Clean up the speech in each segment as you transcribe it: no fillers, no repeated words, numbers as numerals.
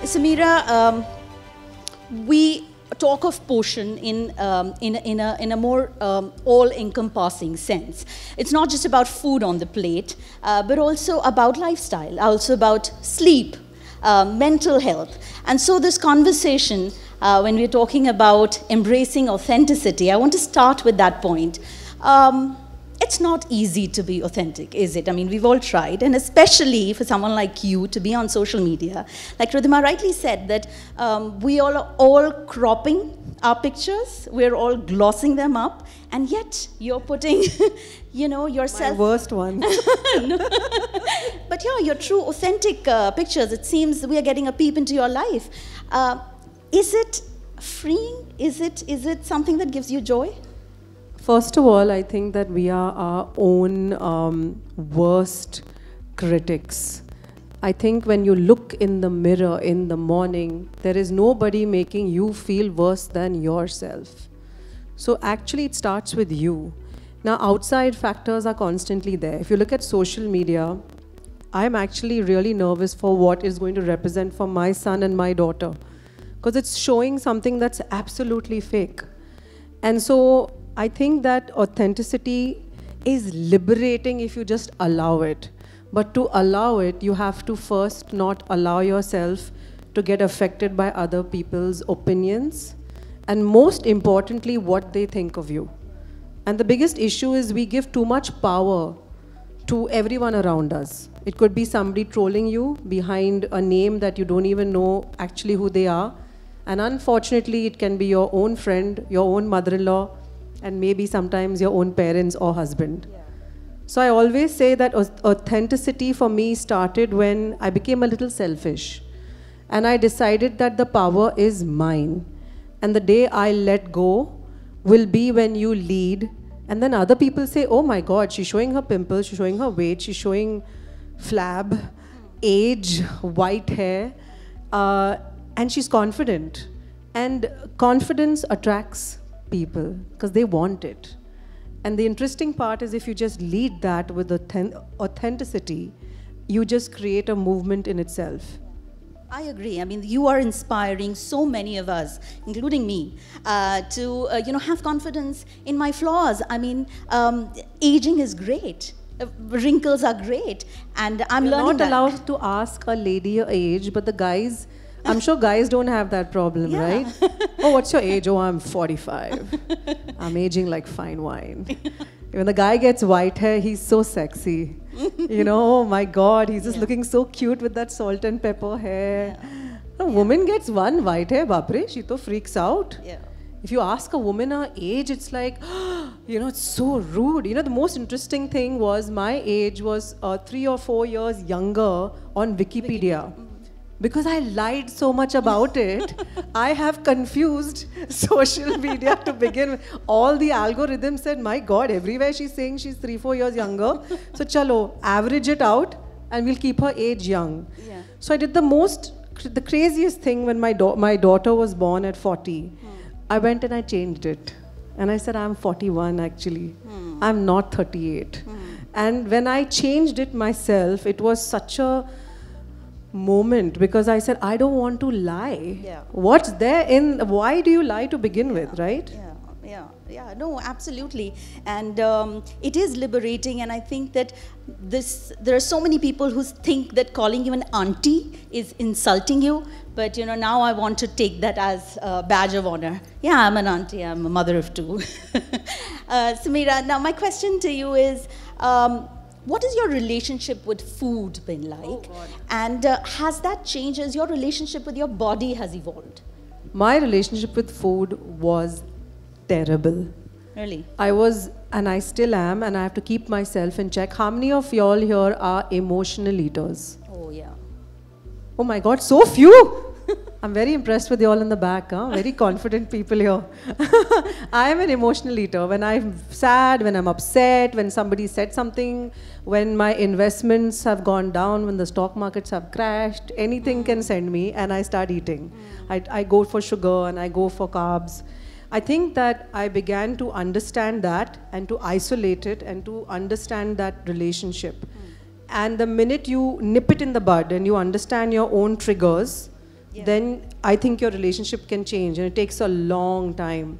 Sameera, we talk of Poshan in a more all-encompassing sense. It's not just about food on the plate, but also about lifestyle, also about sleep, mental health. And so this conversation, when we're talking about embracing authenticity, I want to start with that point. It's not easy to be authentic, is it? I mean, we've all tried, and especially for someone like you to be on social media. Like Ridhima rightly said, that we are all cropping our pictures, we're all glossing them up, and yet you're putting, you know, yourself... My worst one. No. But yeah, your true, authentic pictures, it seems we are getting a peep into your life. Is it freeing? Is it something that gives you joy? First of all, I think that we are our own worst critics. I think when you look in the mirror in the morning, there is nobody making you feel worse than yourself. So actually it starts with you. Now outside factors are constantly there. If you look at social media, I'm actually really nervous for what is going to represent for my son and my daughter, because it's showing something that's absolutely fake. And so I think that authenticity is liberating if you just allow it. But to allow it, you have to first not allow yourself to get affected by other people's opinions, and most importantly, what they think of you. And the biggest issue is we give too much power to everyone around us. It could be somebody trolling you behind a name that you don't even know actually who they are. And unfortunately, it can be your own friend, your own mother-in-law, and maybe sometimes your own parents or husband. Yeah. So I always say that authenticity for me started when I became a little selfish. And I decided that the power is mine. And the day I let go will be when you lead. And then other people say, oh my God, she's showing her pimples, she's showing her weight, she's showing flab, age, white hair, and she's confident. And confidence attracts people because they want it. And the interesting part is if you just lead that with authenticity, you just create a movement in itself. I agree. I mean, you are inspiring so many of us, including me, to have confidence in my flaws. I mean, aging is great. Wrinkles are great, and I'm learning that. You're not allowed to ask a lady her age, but the guys, I'm sure guys don't have that problem, yeah. Right? Oh, what's your age? Oh, I'm 45. I'm aging like fine wine. When the guy gets white hair, he's so sexy. You know, oh my God, he's just looking so cute with that salt and pepper hair. Yeah. A woman gets one white hair, bapre, she to freaks out. Yeah. If you ask a woman her age, it's like, you know, it's so rude. You know, the most interesting thing was my age was 3 or 4 years younger on Wikipedia. Because I lied so much about it, I have confused social media to begin with. All the algorithms said, my God, everywhere she's saying she's 3 or 4 years younger. So chalo, average it out and we'll keep her age young. Yeah. So I did the craziest thing when my daughter was born at 40. I went and I changed it. And I said, I'm 41 actually. I'm not 38. And when I changed it myself, it was such a moment because I said, I don't want to lie. Yeah. What's there in, why do you lie to begin with, right? Yeah, no, absolutely. And it is liberating, and I think that there are so many people who think that calling you an auntie is insulting you, but you know, now I want to take that as a badge of honor. Yeah, I'm an auntie, I'm a mother of 2. Sameera, now my question to you is, what has your relationship with food been like? Oh, and has that changed as your relationship with your body has evolved? My relationship with food was terrible. Really? I was, and I still am, and I have to keep myself in check. How many of y'all here are emotional eaters? Oh, yeah. Oh my God, so few! I'm very impressed with you all in the back, huh? Very confident people here. I am an emotional eater. When I'm sad, when I'm upset, when somebody said something, when my investments have gone down, when the stock markets have crashed, anything can send me and I start eating. I go for sugar and I go for carbs. I think that I began to understand that and to isolate it and to understand that relationship. And the minute you nip it in the bud and you understand your own triggers, then I think your relationship can change, and it takes a long time.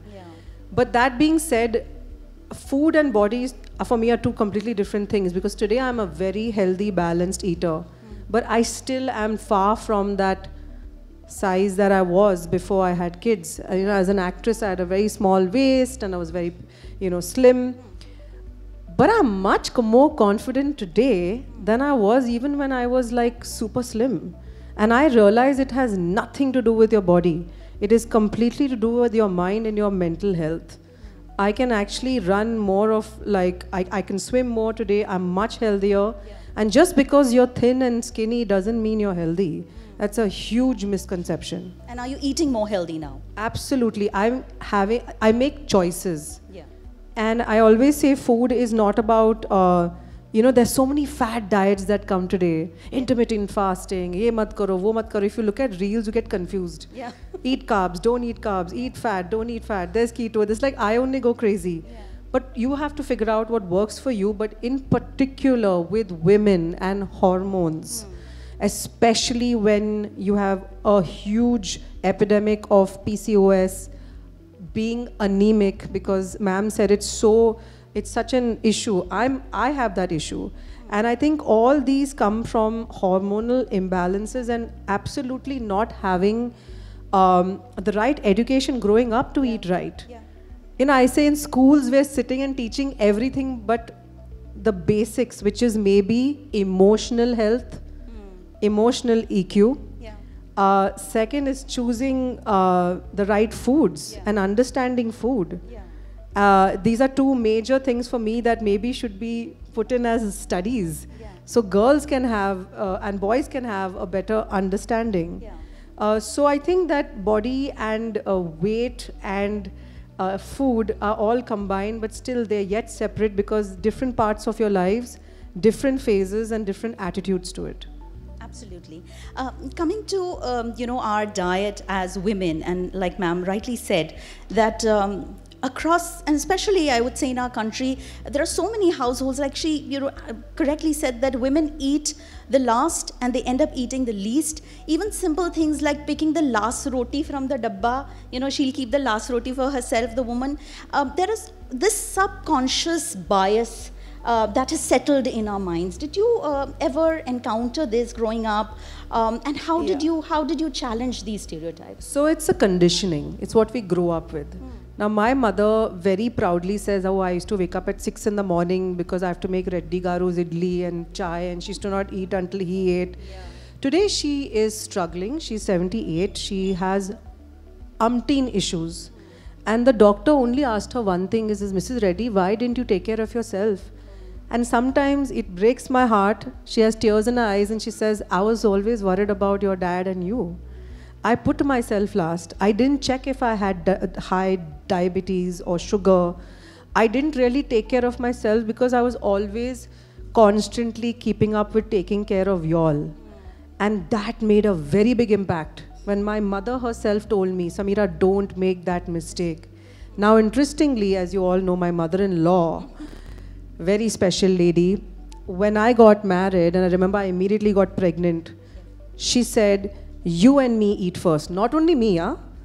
But that being said, food and body for me are two completely different things, because today I'm a very healthy, balanced eater, but I still am far from that size that I was before I had kids. As an actress, I had a very small waist and I was very, slim. But I'm much more confident today than I was even when I was like super slim. And I realize it has nothing to do with your body. It is completely to do with your mind and your mental health. I can actually run more of I can swim more today. I'm much healthier. And just because you're thin and skinny doesn't mean you're healthy. That's a huge misconception. And are you eating more healthy now? Absolutely. I make choices. And I always say food is not about, there's so many fad diets that come today. Intermittent fasting, ye mat karo, wo mat karo. If you look at reels, you get confused. Eat carbs, don't eat carbs. Eat fat, don't eat fat. There's keto. There's I only go crazy. But you have to figure out what works for you. But in particular with women and hormones, especially when you have a huge epidemic of PCOS, being anemic, because ma'am said it's such an issue. I have that issue. And I think all these come from hormonal imbalances and absolutely not having the right education growing up to eat right. I say in schools we're sitting and teaching everything but the basics, which is maybe emotional health, emotional EQ. Second is choosing the right foods and understanding food. These are two major things for me that maybe should be put in as studies. So girls can have, and boys can have a better understanding. So I think that body and weight and food are all combined, but still they're yet separate because different parts of your lives, different phases and different attitudes to it. Absolutely. Coming to our diet as women, and like ma'am rightly said, that across, and especially I would say in our country, there are so many households, like she correctly said, that women eat the last and they end up eating the least. Even simple things like picking the last roti from the dabba, she'll keep the last roti for herself, the woman. There is this subconscious bias that has settled in our minds. Did you ever encounter this growing up? And how did you challenge these stereotypes? So it's a conditioning. It's what we grow up with. Now my mother very proudly says, I used to wake up at 6 in the morning because I have to make Reddy Garu's idli and chai, and she used to not eat until he ate. Today she is struggling. She's 78. She has umpteen issues. And the doctor only asked her one thing, is Mrs. Reddy, why didn't you take care of yourself? And sometimes it breaks my heart. She has tears in her eyes and she says, I was always worried about your dad and you. I put myself last. I didn't check if I had high diabetes or sugar. I didn't really take care of myself because I was always constantly keeping up with taking care of y'all. And that made a very big impact. When my mother herself told me, Sameera, don't make that mistake. Now, interestingly, as you all know, my mother-in-law, very special lady, when I got married, and I remember I immediately got pregnant, she said, you and me eat first. Not only me,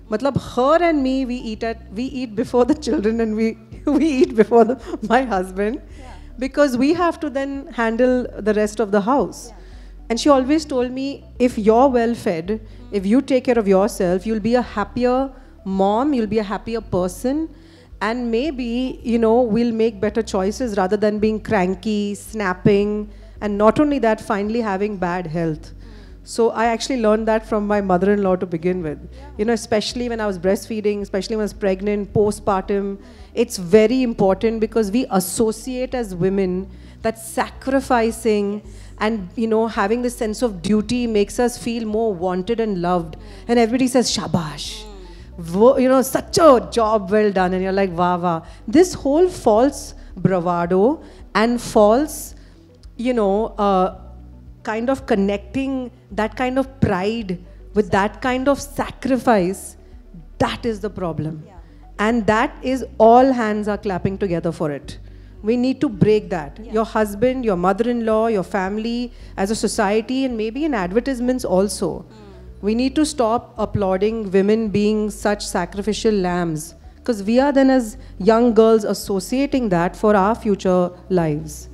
matlab her and me, we eat before the children, and we eat before my husband, because we have to then handle the rest of the house. And she always told me, if you're well fed, if you take care of yourself, you'll be a happier mom, you'll be a happier person, and maybe, we'll make better choices rather than being cranky, snapping, and not only that, finally having bad health. So I actually learned that from my mother-in-law to begin with. Especially when I was breastfeeding, especially when I was pregnant, postpartum, it's very important because we associate as women that sacrificing and having this sense of duty makes us feel more wanted and loved. And everybody says, shabash. Such a job well done, and you're like, wah, wah. This whole false bravado and false, kind of connecting that kind of pride with that kind of sacrifice, that is the problem. And that is all hands are clapping together for it. We need to break that. Your husband, your mother-in-law, your family, as a society, and maybe in advertisements also. We need to stop applauding women being such sacrificial lambs, because we are then as young girls associating that for our future lives.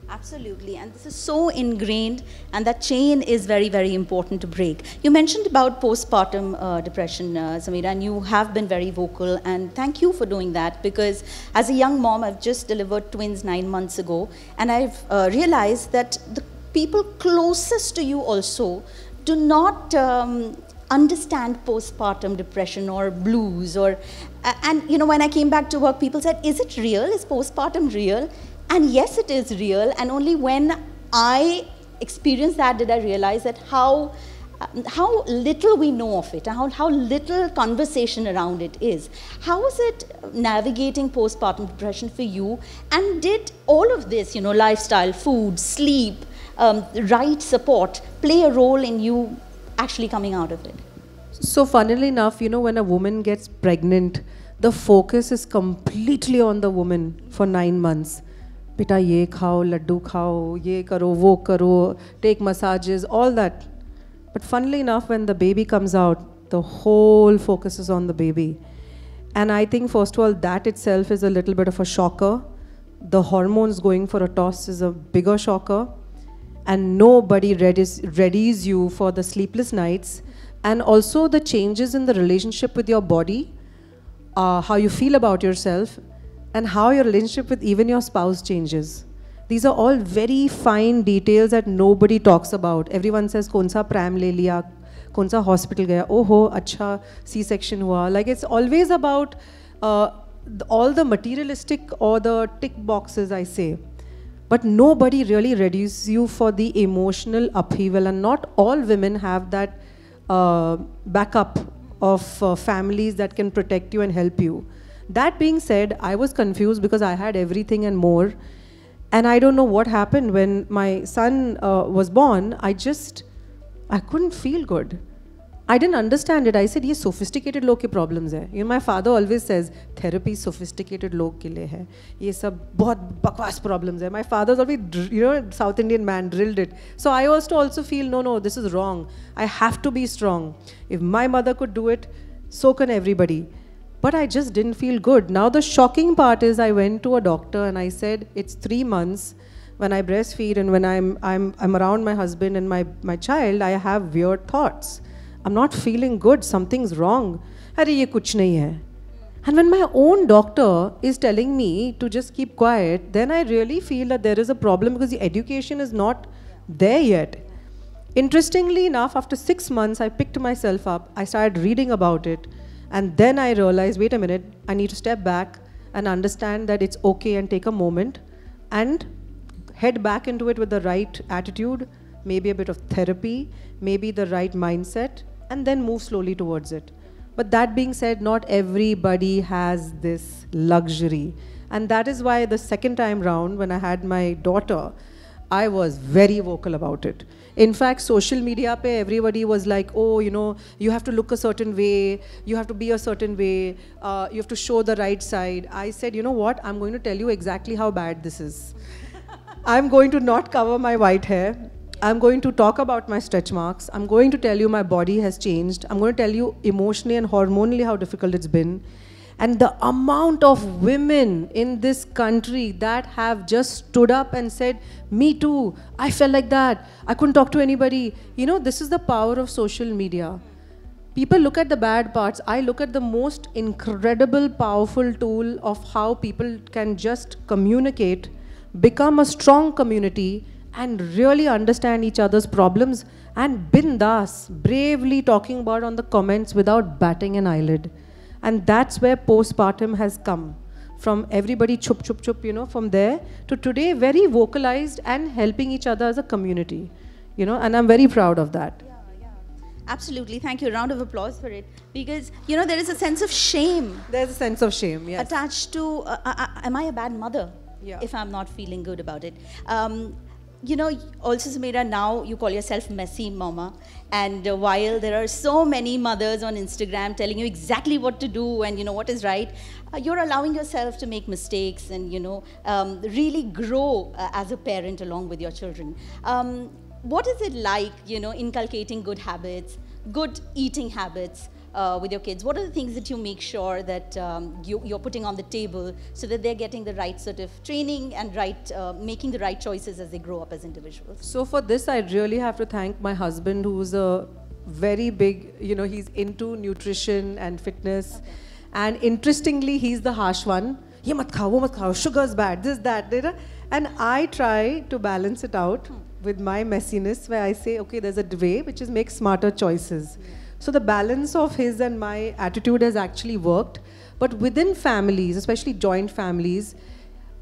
Absolutely, and this is so ingrained, and that chain is very, very important to break. You mentioned about postpartum depression, Sameera, and you have been very vocal, and thank you for doing that, because as a young mom, I've just delivered twins 9 months ago, and I've realized that the people closest to you also do not understand postpartum depression or blues, or, and you know, when I came back to work, people said, is it real? Is postpartum real? And yes, it is real, and only when I experienced that did I realize that how little we know of it, how little conversation around it is. How is it navigating postpartum depression for you? And did all of this, you know, lifestyle, food, sleep, right support, play a role in you actually coming out of it? So funnily enough, you know, when a woman gets pregnant, the focus is completely on the woman for 9 months. Beta ye khao, laddu khao, ye karo, wo karo, take massages, all that. But funnily enough, when the baby comes out, the whole focus is on the baby. And I think, first of all, that itself is a little bit of a shocker. The hormones going for a toss is a bigger shocker. And nobody readies you for the sleepless nights. And also the changes in the relationship with your body, how you feel about yourself, and how your relationship with even your spouse changes. These are all very fine details that nobody talks about. Everyone says, "Kaun sa pram le liya, kaun sa hospital gaya, oh ho, acha C-section hua." Like, it's always about all the materialistic or the tick boxes, I say. But nobody really readies you for the emotional upheaval, and not all women have that backup of families that can protect you and help you. That being said, I was confused because I had everything and more. And I don't know what happened when my son was born. I couldn't feel good. I didn't understand it. I said, "Ye sophisticated log ke problems hai." You know, my father always says, "Therapy sophisticated log ke liye hai. Ye sab bahut bakwas problems hai." My father's always, you know, South Indian man, drilled it. So I also feel, no, this is wrong. I have to be strong. If my mother could do it, so can everybody. But I just didn't feel good. Now the shocking part is, I went to a doctor and I said, it's 3 months. When I breastfeed and when I'm around my husband and my child, I have weird thoughts. I'm not feeling good. Something's wrong. Arre, ye kuch nahi hai. And when my own doctor is telling me to just keep quiet, then I really feel that there is a problem, because the education is not there yet. Interestingly enough, after 6 months, I picked myself up. I started reading about it. And then I realized, wait a minute, I need to step back and understand that it's okay and take a moment and head back into it with the right attitude, maybe a bit of therapy, maybe the right mindset, and then move slowly towards it. But that being said, not everybody has this luxury. And that is why the second time round, when I had my daughter, I was very vocal about it. In fact, social media pe everybody was like, oh, you know, you have to look a certain way, you have to be a certain way, you have to show the right side. I said, you know what, I'm going to tell you exactly how bad this is. I'm going to not cover my white hair. I'm going to talk about my stretch marks. I'm going to tell you my body has changed. I'm going to tell you emotionally and hormonally how difficult it's been. And the amount of women in this country that have just stood up and said, me too, I felt like that, I couldn't talk to anybody. You know, this is the power of social media. People look at the bad parts. I look at the most incredible, powerful tool of how people can just communicate, become a strong community, and really understand each other's problems, and bindas, bravely talking about on the comments without batting an eyelid. And that's where postpartum has come. From everybody chup, chup, chup, you know, from there to today, very vocalized and helping each other as a community. You know, and I'm very proud of that. Yeah. Absolutely. Thank you. A round of applause for it. Because, you know, there is a sense of shame. There's a sense of shame, yes. Attached to, am I a bad mother? Yeah. If I'm not feeling good about it. You know, also Sameera, now you call yourself messy mama, and while there are so many mothers on Instagram telling you exactly what to do and you know what is right, you're allowing yourself to make mistakes and you know really grow as a parent along with your children. What is it like, you know, inculcating good habits, good eating habits with your kids? What are the things that you make sure that you're putting on the table so that they're getting the right sort of training and making the right choices as they grow up as individuals? So for this, I really have to thank my husband, who's a very big, he's into nutrition and fitness. Okay. And interestingly, he's the harsh one. Ye mat khao, wo mat khao, sugar's bad, this, that, that. And I try to balance it out with my messiness, where I say, okay, there's a way, which is make smarter choices. Yeah. So the balance of his and my attitude has actually worked. But within families, especially joint families,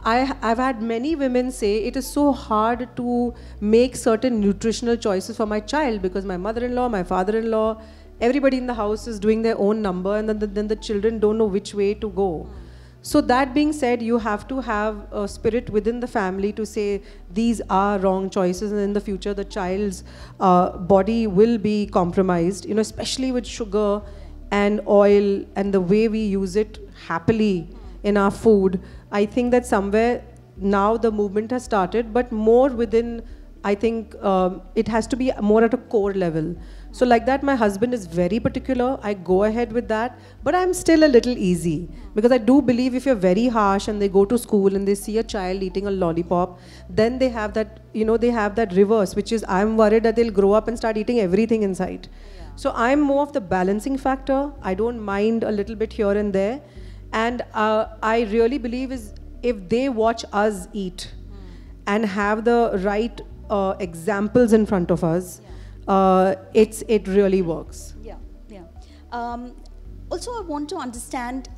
I've had many women say it is so hard to make certain nutritional choices for my child because my mother-in-law, my father-in-law, everybody in the house is doing their own number, and then the children don't know which way to go. So that being said, you have to have a spirit within the family to say these are wrong choices, and in the future the child's body will be compromised, especially with sugar and oil and the way we use it happily in our food. I think that somewhere now the movement has started, but more within, I think it has to be more at a core level. So like that, my husband is very particular. I go ahead with that, but I'm still a little easy because I do believe if you're very harsh and they go to school and they see a child eating a lollipop, then they have that, they have that reverse, which is I'm worried that they'll grow up and start eating everything inside. Yeah. So I'm more of the balancing factor. I don't mind a little bit here and there. And I really believe is if they watch us eat and have the right examples in front of us, it really works. Yeah, yeah. Also, I want to understand,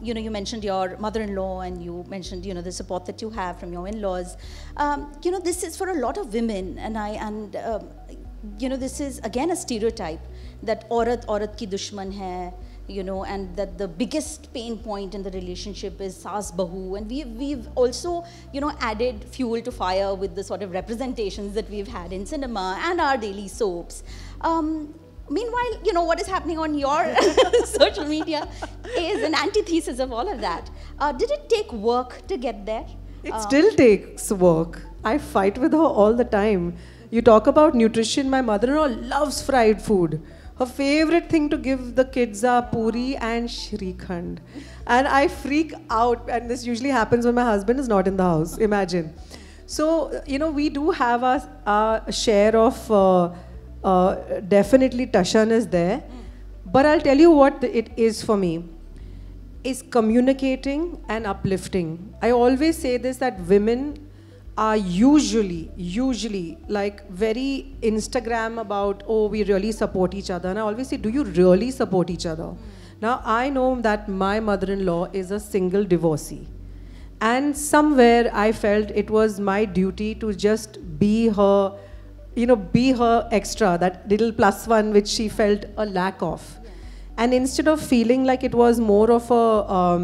you mentioned your mother-in-law and you mentioned, the support that you have from your in-laws. This is for a lot of women, and this is again a stereotype that aurat ki dushman hai, and that the biggest pain point in the relationship is saas bahu, and we've also added fuel to fire with the sort of representations that we've had in cinema and our daily soaps. Meanwhile, what is happening on your social media is an antithesis of all of that. Did it take work to get there? It still takes work. I fight with her all the time. You talk about nutrition, my mother-in-law loves fried food. Her favorite thing to give the kids are puri and shrikhand. And I freak out, and this usually happens when my husband is not in the house, imagine. So, we do have a share of, definitely Tashan is there. But I'll tell you what it is for me, is communicating and uplifting. I always say this, that women are usually like very Instagram about, oh, we really support each other. And I always say, do you really support each other? Now, I know that my mother-in-law is a single divorcee. And somewhere I felt it was my duty to just be her, be her extra, that little plus one which she felt a lack of. And instead of feeling like it was more of a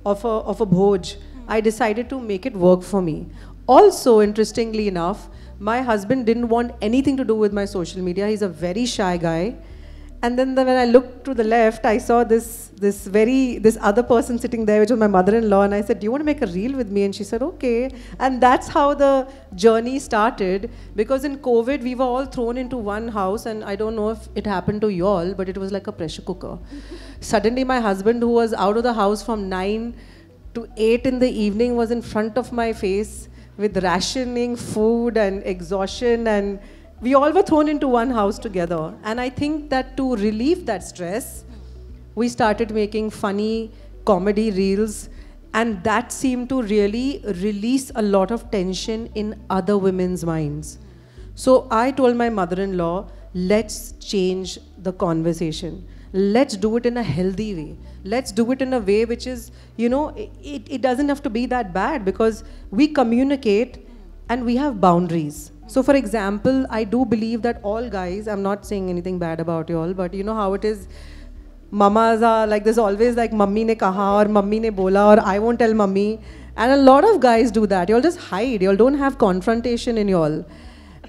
bhoj, I decided to make it work for me. Also, interestingly enough, my husband didn't want anything to do with my social media. He's a very shy guy. And then when I looked to the left, I saw this other person sitting there, which was my mother-in-law. And I said, do you want to make a reel with me? And she said, okay. And that's how the journey started. Because in COVID, we were all thrown into one house. And I don't know if it happened to you all, but it was like a pressure cooker. Suddenly, my husband, who was out of the house from 9 to 8 in the evening, was in front of my face with rationing food and exhaustion, and we all were thrown into one house together. And I think that to relieve that stress, we started making funny comedy reels, and that seemed to really release a lot of tension in other women's minds. So I told my mother-in-law, let's change the conversation. Let's do it in a healthy way. Let's do it in a way which is, it doesn't have to be that bad, because we communicate and we have boundaries. So for example, I do believe that all guys, I'm not saying anything bad about you all, but you know how it is, mamas are like, there's always like, mummy ne kaha, or mummy ne bola, or I won't tell mummy. And a lot of guys do that. You all just hide. You all don't have confrontation in you all.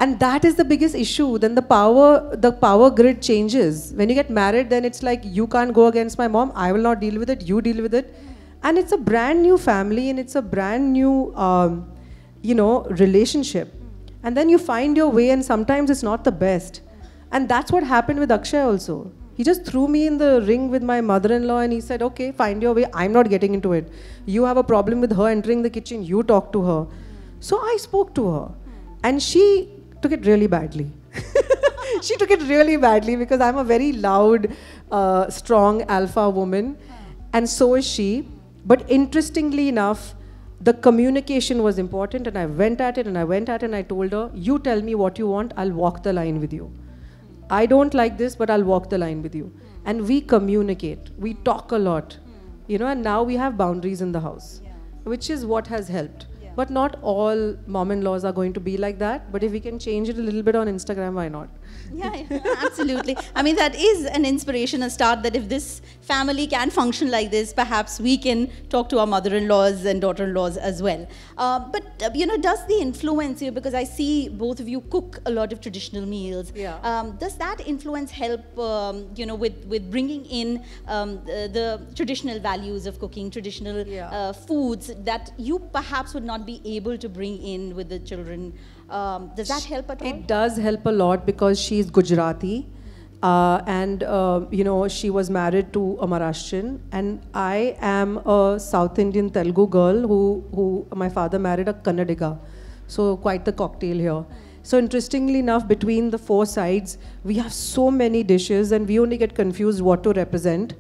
And that is the biggest issue. Then the power grid changes. When you get married, then it's like, you can't go against my mom. I will not deal with it. You deal with it. And it's a brand new family, and it's a brand new, relationship. And then you find your way, and sometimes it's not the best. And that's what happened with Akshay also. He just threw me in the ring with my mother-in-law and he said, okay, find your way. I'm not getting into it. You have a problem with her entering the kitchen. You talk to her. So I spoke to her. And she took it really badly. She took it really badly because I'm a very loud, strong alpha woman. And so is she. But interestingly enough, the communication was important, and I went at it and I went at it and I told her, you tell me what you want, I'll walk the line with you. I don't like this, but I'll walk the line with you. And we communicate, we talk a lot, and now we have boundaries in the house, which is what has helped. But not all mom-in-laws are going to be like that, but if we can change it a little bit on Instagram, why not? Yeah, absolutely. I mean, that is an inspiration, a start, that if this family can function like this, perhaps we can talk to our mother-in-laws and daughter-in-laws as well. But does the influence you, because I see both of you cook a lot of traditional meals, does that influence help, with bringing in the traditional values of cooking, traditional foods that you perhaps would not be able to bring in with the children? Does that help at all? It does help a lot because she's Gujarati and she was married to a Maharashtrian, and I am a South Indian Telugu girl who my father married a Kannadiga, so quite the cocktail here. So interestingly enough, between the four sides, we have so many dishes and we only get confused what to represent.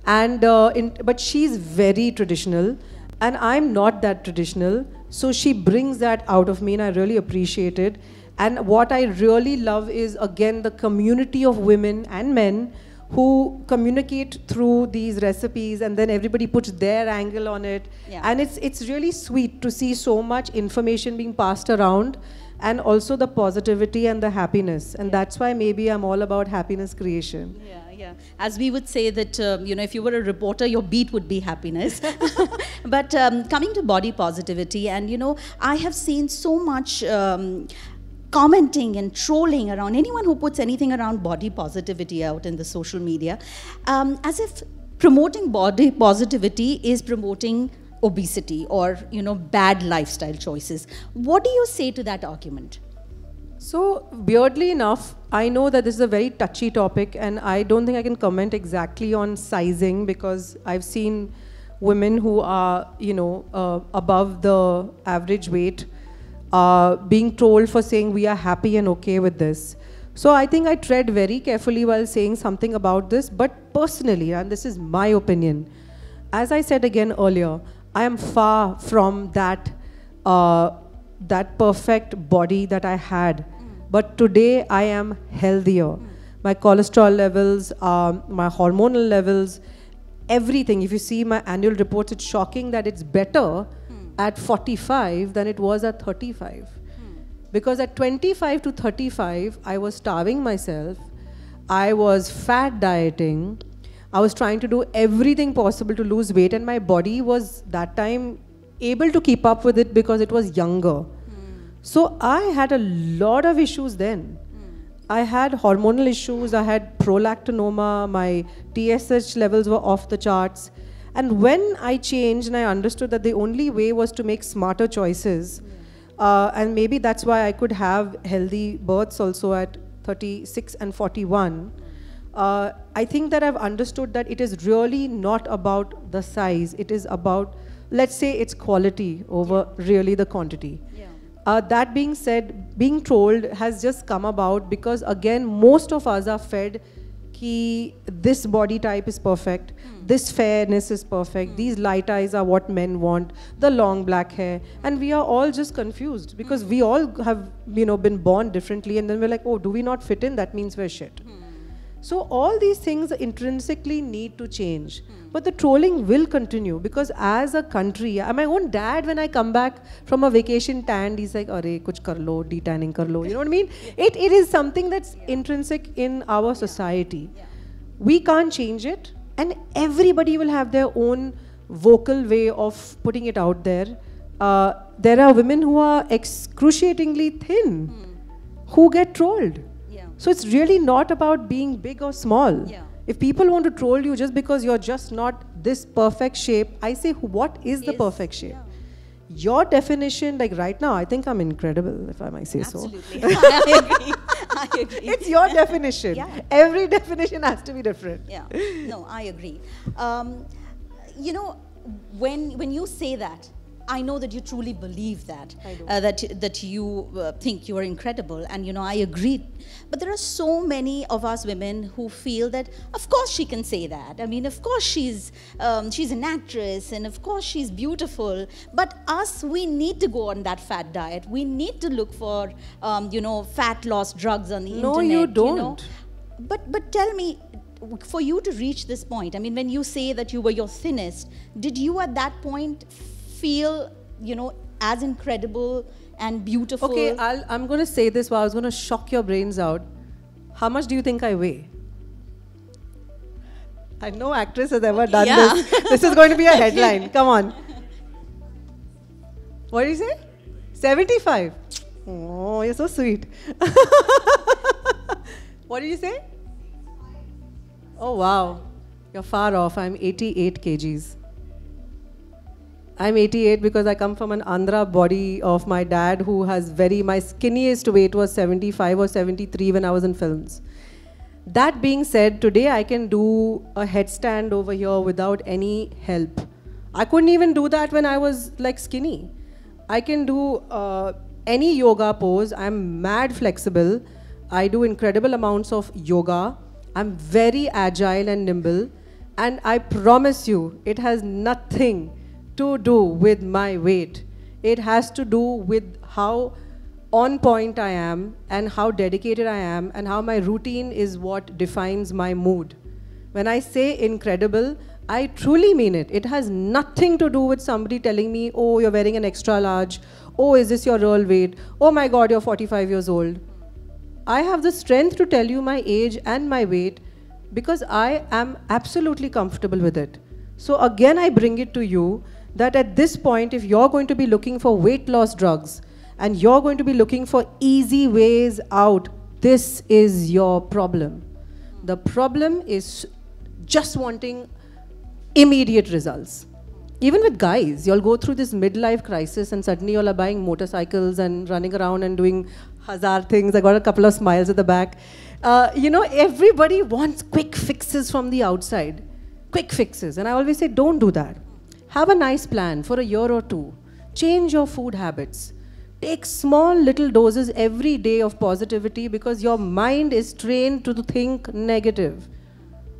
And but she's very traditional and I'm not that traditional. So she brings that out of me and I really appreciate it. And what I really love is, again, the community of women and men who communicate through these recipes, and then everybody puts their angle on it. And it's really sweet to see so much information being passed around, and also the positivity and the happiness. And that's why maybe I'm all about happiness creation. As we would say that, if you were a reporter, your beat would be happiness. But coming to body positivity, and I have seen so much commenting and trolling around anyone who puts anything around body positivity out in the social media, as if promoting body positivity is promoting obesity or, bad lifestyle choices. What do you say to that argument? So, weirdly enough, I know that this is a very touchy topic and I don't think I can comment exactly on sizing, because I've seen women who are, above the average weight being told for saying we are happy and okay with this. So I think I tread very carefully while saying something about this, but personally, and this is my opinion, as I said again earlier, I am far from that that perfect body that I had. But today I am healthier. My cholesterol levels, my hormonal levels, everything. If you see my annual reports, it's shocking that it's better at 45 than it was at 35. Because at 25 to 35, I was starving myself. I was fat dieting. I was trying to do everything possible to lose weight, and my body was that time able to keep up with it because it was younger. So I had a lot of issues then. I had hormonal issues, I had prolactinoma, my TSH levels were off the charts. And when I changed and I understood that the only way was to make smarter choices, and maybe that's why I could have healthy births also at 36 and 41, I think that I've understood that it is really not about the size, it is about, let's say, it's quality over really the quantity. That being said, being trolled has just come about because, again, most of us are fed ki this body type is perfect, this fairness is perfect, these light eyes are what men want, the long black hair, and we are all just confused because we all have been born differently, and then we're like, oh, do we not fit in? That means we're shit. So all these things intrinsically need to change. But the trolling will continue because as a country, my own dad, when I come back from a vacation tanned, he's like, arey, kuch kar lo, detanning kar lo. You know what I mean? It is something that's intrinsic in our society. We can't change it, and everybody will have their own vocal way of putting it out there. There are women who are excruciatingly thin who get trolled. So it's really not about being big or small. If people want to troll you just because you're just not this perfect shape, I say, what is the perfect shape? Your definition, like right now, I think I'm incredible, if I might say so. Absolutely. I agree. I agree. It's your definition. Yeah. Every definition has to be different. Yeah, no, I agree. You know, when you say that, I know that you truly believe that, I do. that you think you are incredible, and you know, I agree. But there are so many of us women who feel that, of course, she can say that. I mean, of course, she's an actress, and of course, she's beautiful. But us, we need to go on that fat diet. We need to look for, you know, fat loss drugs on the internet. No, you don't. know? But tell me, for you to reach this point, I mean, when you say that you were your thinnest, did you at that point feel, you know, as incredible and beautiful? Okay, I'm going to say this, but I was going to shock your brains out. How much do you think I weigh? No actress has ever done this. This is going to be a headline. Come on. What did you say? 75. Oh, you're so sweet. What did you say? Oh, wow. You're far off. I'm 88 kgs. I'm 88 because I come from an Andhra body of my dad who has my skinniest weight was 75 or 73 when I was in films. That being said, today I can do a headstand over here without any help. I couldn't even do that when I was like skinny. I can do any yoga pose. I'm mad flexible. I do incredible amounts of yoga. I'm very agile and nimble. And I promise you, it has nothing to do with my weight. It has to do with how on point I am and how dedicated I am and how my routine is what defines my mood. When I say incredible, I truly mean it. It has nothing to do with somebody telling me, oh, you're wearing an extra large. Oh, is this your real weight? Oh my God, you're 45 years old. I have the strength to tell you my age and my weight because I am absolutely comfortable with it. So again, I bring it to you that at this point, if you're going to be looking for weight loss drugs and you're going to be looking for easy ways out, this is your problem. The problem is just wanting immediate results. Even with guys, you'll go through this midlife crisis and suddenly you'll are buying motorcycles and running around and doing hazard things. I got a couple of smiles at the back. You know, everybody wants quick fixes from the outside. Quick fixes. And I always say, don't do that. Have a nice plan for a year or two. Change your food habits. Take small little doses every day of positivity because your mind is trained to think negative.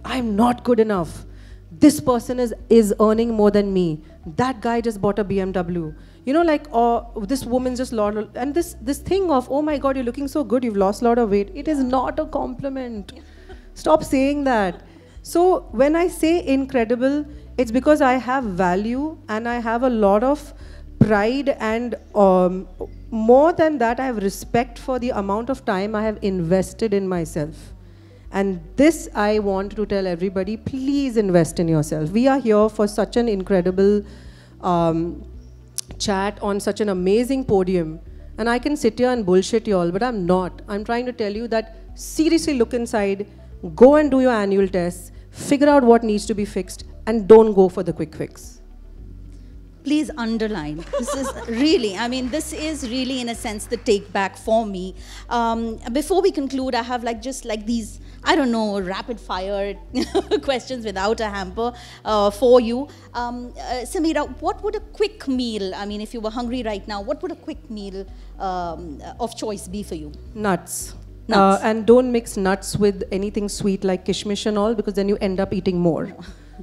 I'm not good enough. This person is earning more than me. That guy just bought a BMW. You know, like, this woman just lost, and this thing of, oh my God, you're looking so good, you've lost a lot of weight. It is not a compliment. Stop saying that. So when I say incredible, it's because I have value and I have a lot of pride and more than that, I have respect for the amount of time I have invested in myself. And this I want to tell everybody, please invest in yourself. We are here for such an incredible chat on such an amazing podium. And I can sit here and bullshit you all, but I'm not. I'm trying to tell you that seriously look inside, go and do your annual tests, figure out what needs to be fixed, and don't go for the quick fix. Please underline. This is really, I mean, this is really in a sense the take back for me. Before we conclude, I have just these, I don't know, rapid fire questions without a hamper for you. Sameera, what would a quick meal, I mean, if you were hungry right now, what would a quick meal of choice be for you? Nuts. Nuts. And don't mix nuts with anything sweet like kishmish and all because then you end up eating more.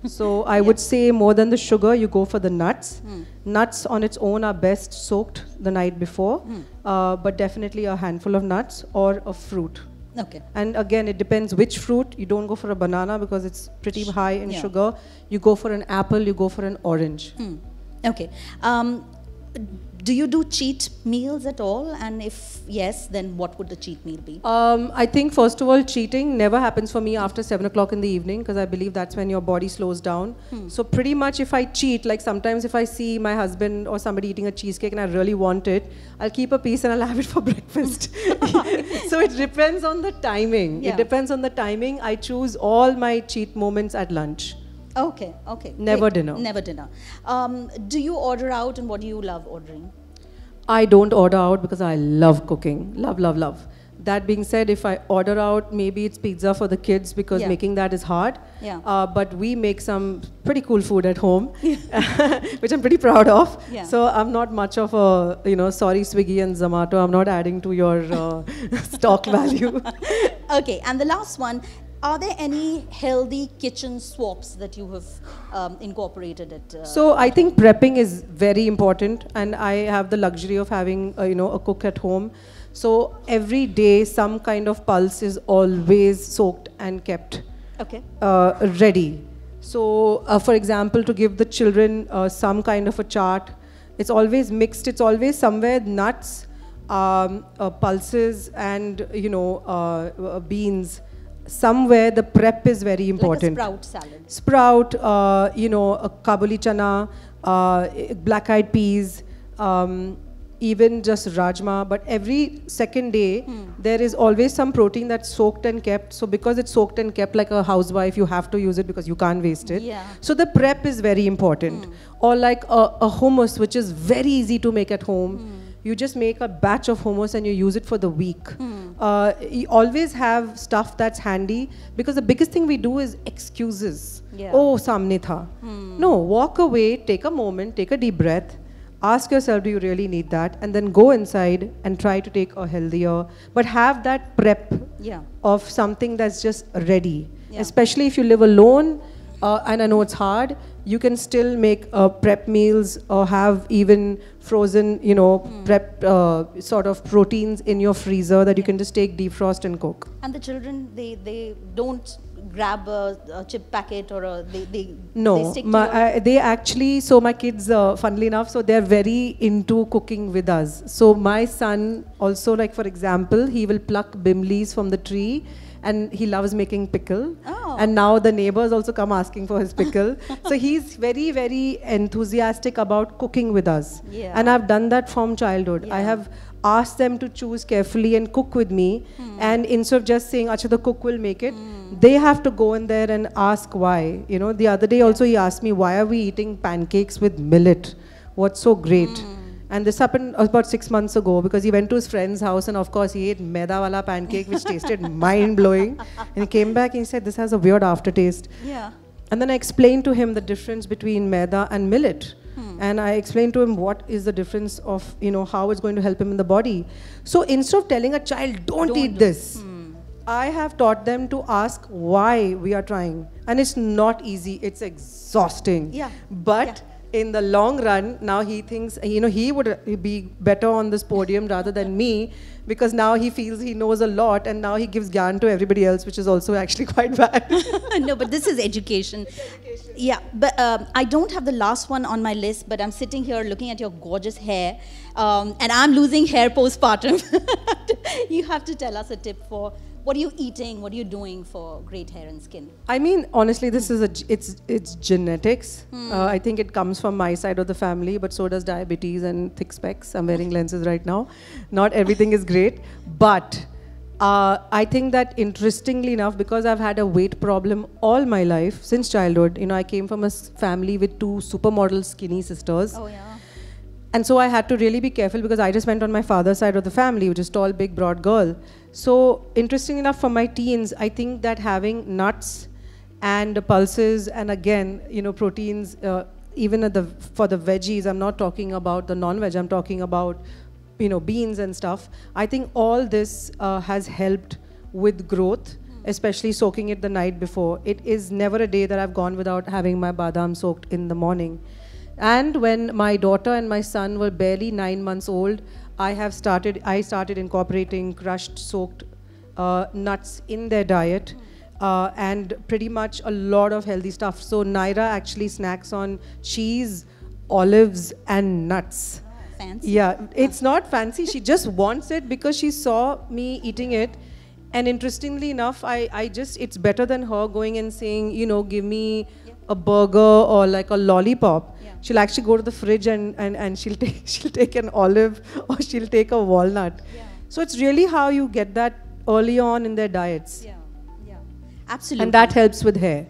So I would say more than the sugar, you go for the nuts. Nuts on its own are best soaked the night before, but definitely a handful of nuts or a fruit. Okay. And again, it depends which fruit. You don't go for a banana because it's pretty high in sugar. You go for an apple, you go for an orange. Okay. Do you do cheat meals at all? And if yes, then what would the cheat meal be? I think first of all, cheating never happens for me after 7 o'clock in the evening because I believe that's when your body slows down. So pretty much if I cheat, like sometimes if I see my husband or somebody eating a cheesecake and I really want it, I'll keep a piece and I'll have it for breakfast. So it depends on the timing. It depends on the timing. I choose all my cheat moments at lunch. Okay, okay. Never dinner. Never dinner. Do you order out and what do you love ordering? I don't order out because I love cooking. Love, love, love. That being said, if I order out, maybe it's pizza for the kids because making that is hard. Yeah. But we make some pretty cool food at home, which I'm pretty proud of. Yeah. So I'm not much of a, sorry Swiggy and Zomato, I'm not adding to your stock value. Okay, and the last one, are there any healthy kitchen swaps that you have incorporated at? So I think prepping is very important, and I have the luxury of having a cook at home. So every day some kind of pulse is always soaked and kept ready. So for example, to give the children some kind of a chart, it's always mixed, it's always somewhere nuts, pulses and beans. Somewhere the prep is very important. Like a sprout salad. Sprout, a kabuli chana, black-eyed peas, even just rajma. But every second day, there is always some protein that's soaked and kept. So because it's soaked and kept like a housewife, you have to use it because you can't waste it. Yeah. So the prep is very important. Or like a hummus, which is very easy to make at home. You just make a batch of hummus and you use it for the week. You always have stuff that's handy, because the biggest thing we do is excuses. Oh, samne tha. No, walk away, take a moment, take a deep breath, ask yourself, do you really need that? And then go inside and try to take a healthier, but have that prep of something that's just ready. Especially if you live alone, and I know it's hard, you can still make prep meals or have even frozen, prep sort of proteins in your freezer that you can just take, defrost and cook. And the children, they don't grab a chip packet or they stick to they actually, so my kids, funnily enough, so they're very into cooking with us. So my son also, like for example, he will pluck bimlis from the tree, and he loves making pickle. And now the neighbors also come asking for his pickle. So he's very, very enthusiastic about cooking with us. And I've done that from childhood. I have asked them to choose carefully and cook with me. And instead of just saying, Acha, the cook will make it, they have to go in there and ask why. The other day also he asked me, why are we eating pancakes with millet? What's so great? And this happened about 6 months ago, because he went to his friend's house and of course he ate maida wala pancake, which tasted mind-blowing. And he came back and he said, this has a weird aftertaste. And then I explained to him the difference between maida and millet. And I explained to him what is the difference of, how it's going to help him in the body. So instead of telling a child, don't eat this, I have taught them to ask why we are trying. And it's not easy, it's exhausting. But in the long run, now he thinks, he would be better on this podium rather than me, because now he feels he knows a lot and now he gives gyan to everybody else, which is also actually quite bad. No, but this is education. Yeah, but I don't have the last one on my list, but I'm sitting here looking at your gorgeous hair, and I'm losing hair postpartum. You have to tell us a tip for what are you eating, what are you doing for great hair and skin? I mean, honestly, this is it's genetics. I think it comes from my side of the family, but so does diabetes and thick specs. I'm wearing lenses right now. Not everything is great, but I think that interestingly enough, because I've had a weight problem all my life since childhood, I came from a family with 2 supermodel skinny sisters. Oh yeah. And so I had to really be careful, because I just went on my father's side of the family, which is tall, big, broad girl. So interesting enough, for my teens, I think that having nuts and pulses and again, proteins, even for the veggies, I'm not talking about the non-veg, I'm talking about, beans and stuff. I think all this has helped with growth, especially soaking it the night before. It is never a day that I've gone without having my badam soaked in the morning. And when my daughter and my son were barely 9 months old, I started incorporating crushed, soaked nuts in their diet, and pretty much a lot of healthy stuff. So Naira actually snacks on cheese, olives, and nuts. Fancy. Yeah, it's not fancy. She just wants it because she saw me eating it. And interestingly enough, it's better than her going and saying, give me a burger or like a lollipop. She'll actually go to the fridge and she'll take an olive or she'll take a walnut. So it's really how you get that early on in their diets. Absolutely. And that helps with hair.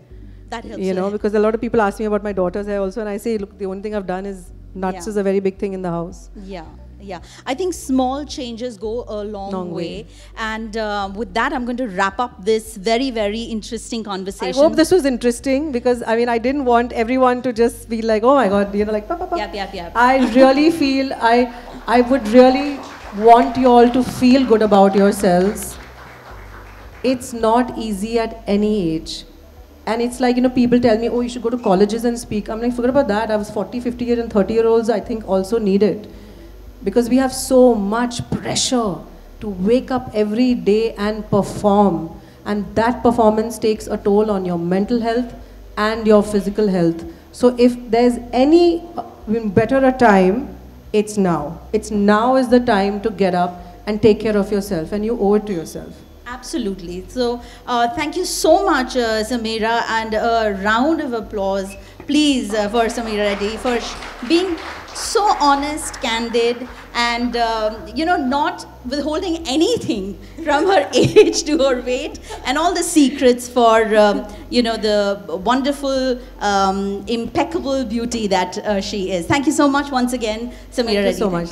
That helps. Because a lot of people ask me about my daughter's hair also, and I say, look, the only thing I've done is nuts is a very big thing in the house. Yeah, Yeah, I think small changes go a long way. And with that, I'm going to wrap up this very, very interesting conversation. I hope this was interesting because, I mean, I didn't want everyone to just be like, oh my God, you know, like, Yep. I really feel, I would really want you all to feel good about yourselves. It's not easy at any age. And it's like, you know, people tell me, oh, you should go to colleges and speak. I'm like, forget about that. I was 40, 50 and 30-year-olds, I think, also need it. Because we have so much pressure to wake up every day and perform. And that performance takes a toll on your mental health and your physical health. So if there's any better a time, it's now. It's now is the time to get up and take care of yourself. And you owe it to yourself. Absolutely. So thank you so much, Sameera, and a round of applause, please, for Sameera Reddy for being so honest, candid, and you know, not withholding anything from her age to her weight, and all the secrets for you know, the wonderful, impeccable beauty that she is. Thank you so much once again, Sameera Reddy. Thank you so much.